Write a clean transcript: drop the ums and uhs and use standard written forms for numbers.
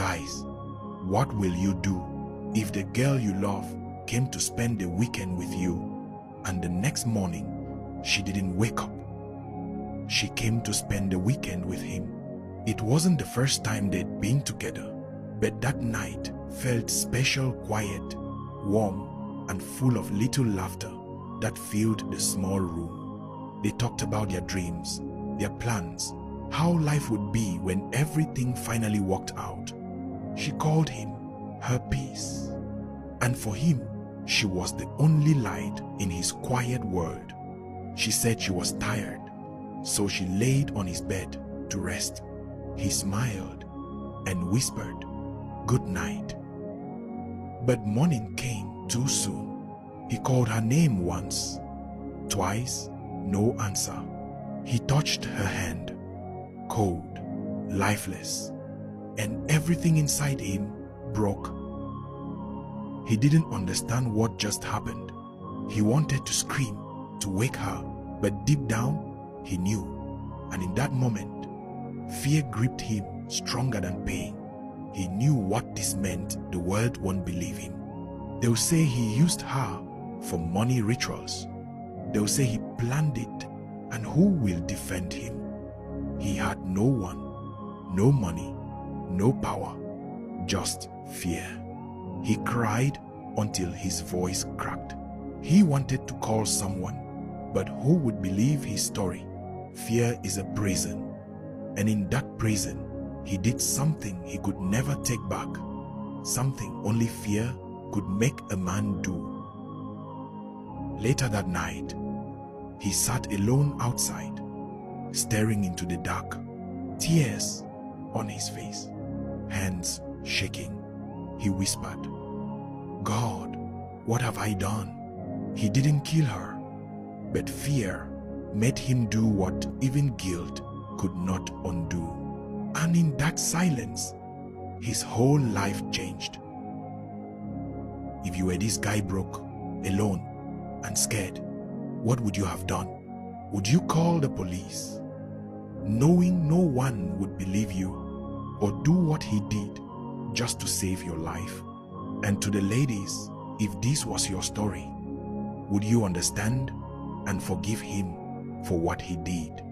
Guys, what will you do if the girl you love came to spend the weekend with you and the next morning she didn't wake up? She came to spend the weekend with him. It wasn't the first time they'd been together, but that night felt special, quiet, warm, and full of little laughter that filled the small room. They talked about their dreams, their plans, how life would be when everything finally worked out. She called him her peace, and for him, she was the only light in his quiet world. She said she was tired, so she laid on his bed to rest. He smiled and whispered, "Good night." But morning came too soon. He called her name once, twice, no answer. He touched her hand, cold, lifeless, and everything inside him broke. He didn't understand what just happened. He wanted to scream, to wake her, but deep down, he knew. And in that moment, fear gripped him stronger than pain. He knew what this meant. The world won't believe him. They'll say he used her for money rituals. They'll say he planned it, and who will defend him? He had no one, no money, no power, just fear. He cried until his voice cracked. He wanted to call someone, but who would believe his story? Fear is a prison, and in that prison, he did something he could never take back, something only fear could make a man do. Later that night, he sat alone outside, staring into the dark, tears on his face, hands shaking. He whispered, "God, what have I done?" He didn't kill her, but fear made him do what even guilt could not undo. And in that silence, his whole life changed. If you were this guy broke, alone, and scared, what would you have done? Would you call the police, knowing no one would believe you, or do what he did just to save your life? And to the ladies, if this was your story, would you understand and forgive him for what he did?